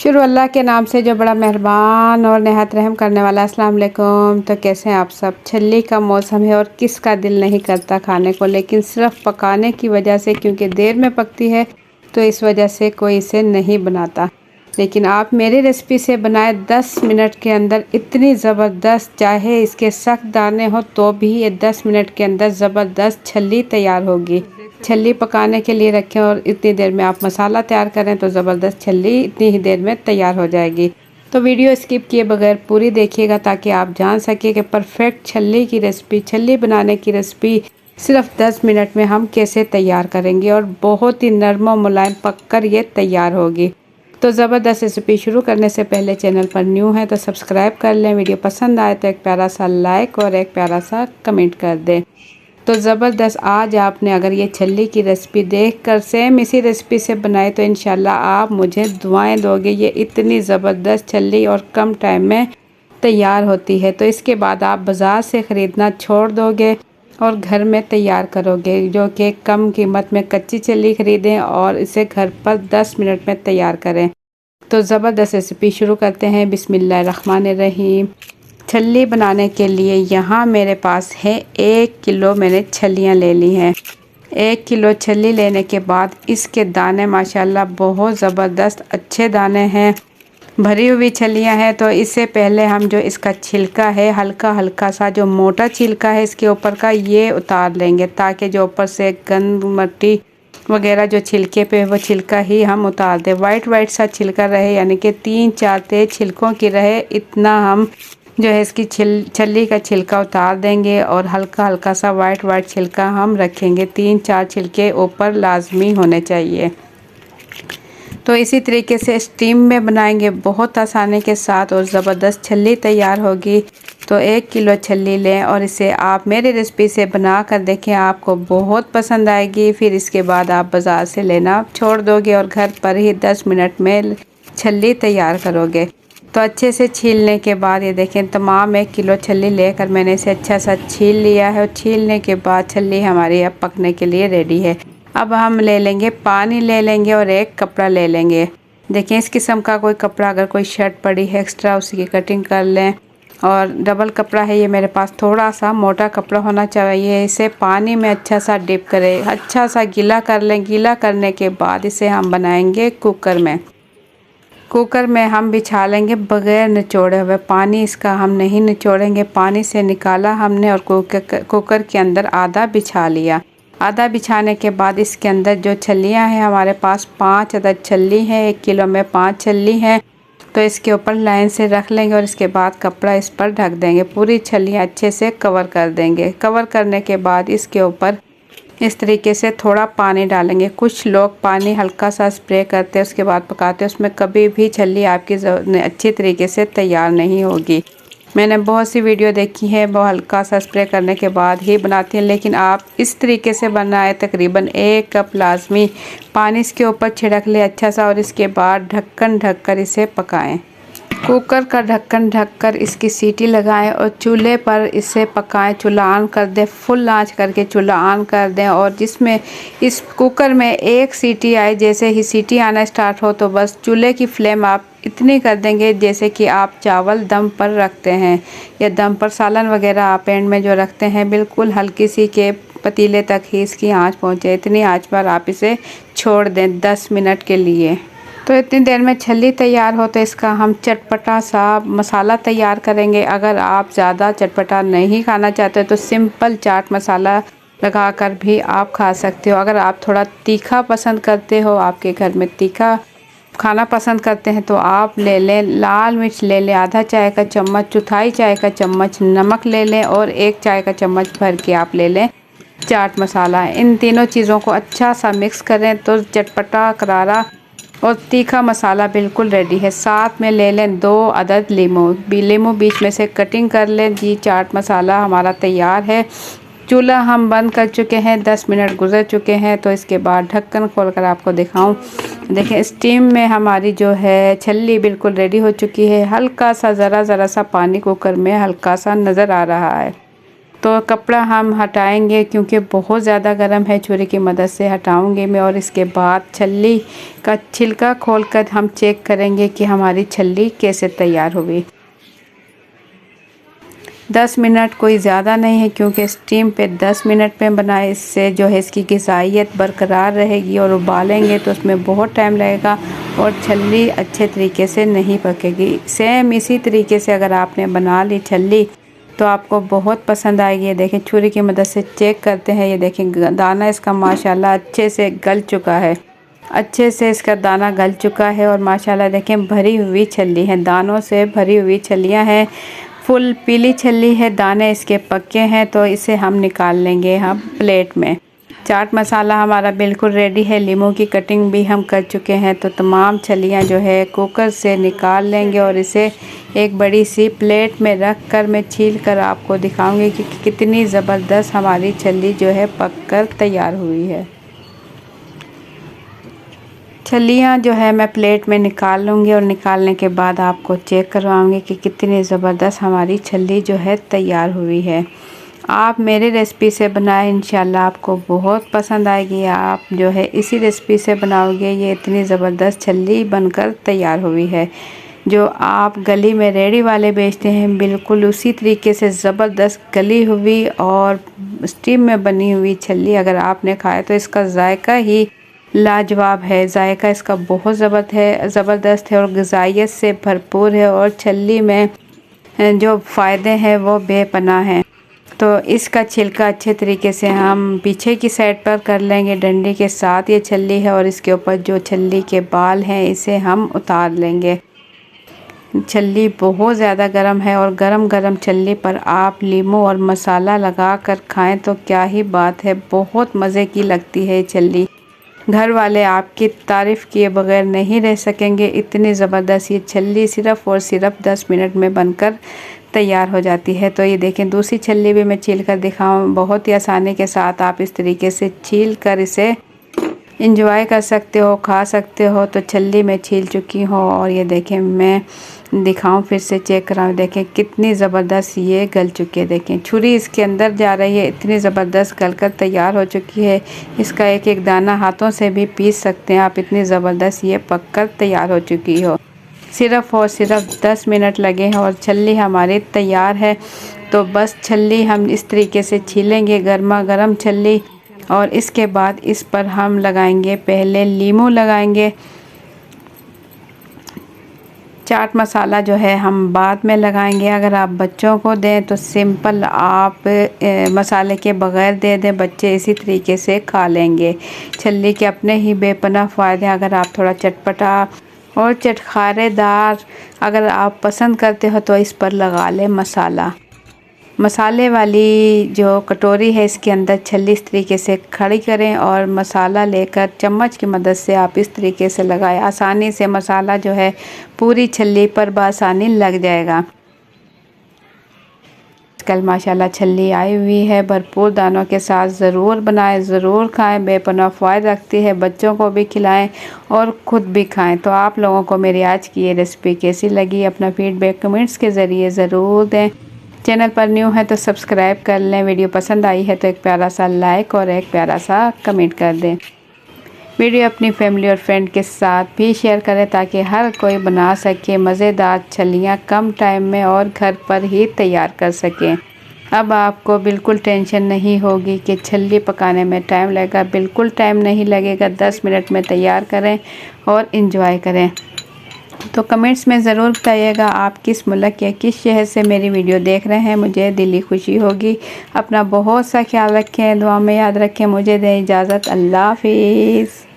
शुरू अल्लाह के नाम से जो बड़ा मेहरबान और नहायत रहम करने वाला। अस्सलाम वालेकुम। तो कैसे हैं आप सब। छल्ली का मौसम है और किसका दिल नहीं करता खाने को, लेकिन सिर्फ पकाने की वजह से, क्योंकि देर में पकती है तो इस वजह से कोई इसे नहीं बनाता। लेकिन आप मेरी रेसिपी से बनाए 10 मिनट के अंदर इतनी ज़बरदस्त, चाहे इसके सख्त दाने हो तो भी ये 10 मिनट के अंदर ज़बरदस्त छल्ली तैयार होगी। छल्ली पकाने के लिए रखें और इतनी देर में आप मसाला तैयार करें तो ज़बरदस्त छल्ली इतनी ही देर में तैयार हो जाएगी। तो वीडियो स्किप किए बगैर पूरी देखिएगा ताकि आप जान सकें कि परफेक्ट छल्ली की रेसिपी, छल्ली बनाने की रेसिपी सिर्फ 10 मिनट में हम कैसे तैयार करेंगे और बहुत ही नरम और मुलायम पककर ये तैयार होगी। तो ज़बरदस्त रेसिपी शुरू करने से पहले चैनल पर न्यू है तो सब्सक्राइब कर लें। वीडियो पसंद आए तो एक प्यारा सा लाइक और एक प्यारा सा कमेंट कर दें। तो ज़बरदस्त आज आपने अगर ये छल्ली की रेसिपी देखकर सेम इसी रेसिपी से बनाए तो इंशाल्लाह आप मुझे दुआएं दोगे। ये इतनी ज़बरदस्त छल्ली और कम टाइम में तैयार होती है, तो इसके बाद आप बाज़ार से ख़रीदना छोड़ दोगे और घर में तैयार करोगे, जो कि कम कीमत में कच्ची छल्ली ख़रीदें और इसे घर पर 10 मिनट में तैयार करें। तो ज़बरदस्त रेसिपी शुरू करते हैं। बिस्मिल्लाहिर्रहमानिर्रहीम। छल्ली बनाने के लिए यहाँ मेरे पास है 1 किलो मैंने छल्लियाँ ले ली हैं। 1 किलो छल्ली लेने के बाद इसके दाने माशाल्लाह बहुत ज़बरदस्त अच्छे दाने हैं, भरी हुई छल्लियाँ हैं। तो इससे पहले हम जो इसका छिलका है, हल्का हल्का सा जो मोटा छिलका है इसके ऊपर का, ये उतार लेंगे ताकि जो ऊपर से गंद मिट्टी वगैरह जो छिलके पे वो छिलका ही हम उतार दें। वाइट सा छिलका रहे, यानी कि 3-4 तेज छिलकों की रहे, इतना हम जो है इसकी छल्ली का छिलका उतार देंगे और हल्का हल्का सा वाइट छिलका हम रखेंगे। 3-4 छिलके ऊपर लाजमी होने चाहिए। तो इसी तरीके से स्टीम में बनाएंगे बहुत आसानी के साथ और ज़बरदस्त छल्ली तैयार होगी। तो 1 किलो छल्ली लें और इसे आप मेरी रेसिपी से बना कर देखें, आपको बहुत पसंद आएगी। फिर इसके बाद आप बाज़ार से लेना छोड़ दोगे और घर पर ही 10 मिनट में छल्ली तैयार करोगे। तो अच्छे से छीलने के बाद ये देखें, तमाम 1 किलो छल्ली लेकर मैंने इसे अच्छा सा छील लिया है और छीलने के बाद छल्ली हमारी अब पकने के लिए रेडी है। अब हम ले लेंगे पानी, ले लेंगे और एक कपड़ा ले लेंगे। देखें इस किस्म का कोई कपड़ा, अगर कोई शर्ट पड़ी है एक्स्ट्रा उसी की कटिंग कर लें। और डबल कपड़ा है ये मेरे पास, थोड़ा सा मोटा कपड़ा होना चाहिए। इसे पानी में अच्छा सा डिप करें, अच्छा सा गीला कर लें। गीला करने के बाद इसे हम बनाएंगे कुकर में। कुकर में हम बिछा लेंगे बगैर निचोड़े हुए। पानी इसका हम नहीं निचोड़ेंगे, पानी से निकाला हमने और कुकर के अंदर आधा बिछा लिया। आधा बिछाने के बाद इसके अंदर जो छल्लियाँ हैं हमारे पास 5 अदद छल्ली हैं। 1 किलो में 5 छल्ली हैं, तो इसके ऊपर लाइन से रख लेंगे और इसके बाद कपड़ा इस पर ढक देंगे। पूरी छल्लियाँ अच्छे से कवर कर देंगे। कवर करने के बाद इसके ऊपर इस तरीके से थोड़ा पानी डालेंगे। कुछ लोग पानी हल्का सा स्प्रे करते हैं उसके बाद पकाते हैं, उसमें कभी भी छल्ली आपकी अच्छी तरीके से तैयार नहीं होगी। मैंने बहुत सी वीडियो देखी है वो हल्का सा स्प्रे करने के बाद ही बनाती हैं, लेकिन आप इस तरीके से बनाए तकरीबन 1 कप लाजमी पानी इसके ऊपर छिड़क ले अच्छा सा और इसके बाद ढक्कन ढककर इसे पकाएं। कुकर का ढक्कन ढककर इसकी सीटी लगाएं और चूल्हे पर इसे पकाएं। चूल्हा ऑन कर दें, फुल आंच करके चूल्हा ऑन कर दें और जिसमें इस कुकर में 1 सीटी आए, जैसे ही सीटी आना स्टार्ट हो तो बस चूल्हे की फ्लेम आप इतनी कर देंगे जैसे कि आप चावल दम पर रखते हैं या दम पर सालन वगैरह आप एंड में जो रखते हैं, बिल्कुल हल्की सी के पतीले तक ही इसकी आँच पहुँचे। इतनी आँच पर आप इसे छोड़ दें 10 मिनट के लिए। तो इतनी देर में छल्ली तैयार हो तो इसका हम चटपटा सा मसाला तैयार करेंगे। अगर आप ज़्यादा चटपटा नहीं खाना चाहते तो सिंपल चाट मसाला लगाकर भी आप खा सकते हो। अगर आप थोड़ा तीखा पसंद करते हो, आपके घर में तीखा खाना पसंद करते हैं, तो आप ले लें लाल मिर्च ले लें आधा चाय का चम्मच, चौथाई चाय का चम्मच नमक ले लें और 1 चाय का चम्मच भर के आप ले लें चाट मसाला। इन तीनों चीज़ों को अच्छा सा मिक्स करें तो चटपटा, करारा और तीखा मसाला बिल्कुल रेडी है। साथ में ले लें 2 अदद लीमू, लीमू बीच में से कटिंग कर लें। जी चाट मसाला हमारा तैयार है। चूल्हा हम बंद कर चुके हैं, 10 मिनट गुजर चुके हैं। तो इसके बाद ढक्कन खोलकर आपको दिखाऊं। देखें स्टीम में हमारी जो है छल्ली बिल्कुल रेडी हो चुकी है। हल्का सा ज़रा सा पानी कुकर में हल्का सा नज़र आ रहा है। तो कपड़ा हम हटाएंगे क्योंकि बहुत ज़्यादा गर्म है, छुरी की मदद से हटाऊंगी मैं। और इसके बाद छल्ली का छिलका खोलकर हम चेक करेंगे कि हमारी छल्ली कैसे तैयार हुई। 10 मिनट कोई ज़्यादा नहीं है, क्योंकि स्टीम पे 10 मिनट में बनाए, इससे जो है इसकी ग़िज़ाइयत बरकरार रहेगी। और उबालेंगे तो उसमें बहुत टाइम लगेगा और छल्ली अच्छे तरीके से नहीं पकेगी। सेम इसी तरीके से अगर आपने बना ली छल्ली तो आपको बहुत पसंद आएगी। ये देखें, छुरी की मदद से चेक करते हैं। ये देखें, दाना इसका माशाल्लाह अच्छे से गल चुका है, अच्छे से इसका दाना गल चुका है। और माशाल्लाह देखें, भरी हुई छल्ली है, दानों से भरी हुई छल्लियाँ हैं, फुल पीली छल्ली है, दाने इसके पक्के हैं। तो इसे हम निकाल लेंगे हम प्लेट में। चाट मसाला हमारा बिल्कुल रेडी है, लीमू की कटिंग भी हम कर चुके हैं। तो तमाम छल्लियाँ जो है कुकर से निकाल लेंगे और इसे एक बड़ी सी प्लेट में रख कर मैं छील कर आपको दिखाऊंगी कि कितनी ज़बरदस्त हमारी छल्ली जो है पक कर तैयार हुई है। छल्लियाँ जो है मैं प्लेट में निकाल लूँगी और निकालने के बाद आपको चेक करवाऊँगी कि कितनी ज़बरदस्त हमारी छल्ली जो है तैयार हुई है। आप मेरी रेसिपी से बनाएं, इंशाल्लाह आपको बहुत पसंद आएगी। आप जो है इसी रेसिपी से बनाओगे, ये इतनी ज़बरदस्त छल्ली बनकर तैयार हुई है। जो आप गली में रेडी वाले बेचते हैं, बिल्कुल उसी तरीके से ज़बरदस्त गली हुई और स्टीम में बनी हुई छल्ली अगर आपने खाया तो इसका जायका ही लाजवाब है। जायका इसका बहुत ज़बरदस्त है और ग़िज़ाइयत से भरपूर है। और छल्ली में जो फ़ायदे हैं वो बेपनाह हैं। तो इसका छिलका अच्छे तरीके से हम पीछे की साइड पर कर लेंगे। डंडी के साथ ये छल्ली है और इसके ऊपर जो छल्ली के बाल हैं इसे हम उतार लेंगे। छल्ली बहुत ज़्यादा गर्म है और गरम गरम छल्ली पर आप लीमू और मसाला लगा कर खाएँ तो क्या ही बात है, बहुत मज़े की लगती है छल्ली। घर वाले आपकी तारीफ़ किए बगैर नहीं रह सकेंगे। इतनी ज़बरदस्त ये छल्ली सिर्फ़ और सिर्फ 10 मिनट में बनकर तैयार हो जाती है। तो ये देखें, दूसरी छल्ली भी मैं छील कर दिखाऊँ। बहुत ही आसानी के साथ आप इस तरीके से छील कर इसे इंजॉय कर सकते हो, खा सकते हो। तो छल्ली मैं छील चुकी हूँ और ये देखें, मैं दिखाऊं फिर से चेक कराऊं। देखें कितनी ज़बरदस्त ये गल चुकी है। देखें छुरी इसके अंदर जा रही है, इतनी ज़बरदस्त गल कर तैयार हो चुकी है। इसका एक एक दाना हाथों से भी पीस सकते हैं आप, इतनी ज़बरदस्त ये पक कर तैयार हो चुकी हो। सिर्फ़ और सिर्फ 10 मिनट लगे हैं और छल्ली हमारी तैयार है। तो बस छल्ली हम इस तरीके से छीलेंगे, गर्मा गर्म छल्ली। और इसके बाद इस पर हम लगाएंगे, पहले लीमू लगाएंगे। चाट मसाला जो है हम बाद में लगाएंगे। अगर आप बच्चों को दें तो सिंपल आप मसाले के बगैर दे दें, बच्चे इसी तरीके से खा लेंगे। छल्ली के अपने ही बेपनाह फ़ायदे। अगर आप थोड़ा चटपटा और चटखारेदार अगर आप पसंद करते हो तो इस पर लगा लें मसाला। मसाले वाली जो कटोरी है इसके अंदर छल्ली इस तरीके से खड़ी करें और मसाला लेकर चम्मच की मदद से आप इस तरीके से लगाएं। आसानी से मसाला जो है पूरी छल्ली पर बासानी लग जाएगा। आजकल माशाल्लाह छल्ली आई हुई है भरपूर दानों के साथ। ज़रूर बनाएं, ज़रूर खाएं, बेपनाह फ़ायदा रखती है। बच्चों को भी खिलाएं और ख़ुद भी खाएं। तो आप लोगों को मेरी आज की ये रेसिपी कैसी लगी, अपना फीडबैक कमेंट्स के ज़रिए ज़रूर दें। चैनल पर न्यू है तो सब्सक्राइब कर लें। वीडियो पसंद आई है तो एक प्यारा सा लाइक और एक प्यारा सा कमेंट कर दें। वीडियो अपनी फैमिली और फ्रेंड के साथ भी शेयर करें ताकि हर कोई बना सके मज़ेदार छल्लियाँ कम टाइम में और घर पर ही तैयार कर सकें। अब आपको बिल्कुल टेंशन नहीं होगी कि छल्ली पकाने में टाइम लगेगा, बिल्कुल टाइम नहीं लगेगा। 10 मिनट में तैयार करें और इंजॉय करें। तो कमेंट्स में ज़रूर बताइएगा आप किस मुल्क या किस शहर से मेरी वीडियो देख रहे हैं, मुझे दिली खुशी होगी। अपना बहुत सा ख्याल रखें, दुआ में याद रखें। मुझे दें इजाज़त, अल्लाह हाफिज़।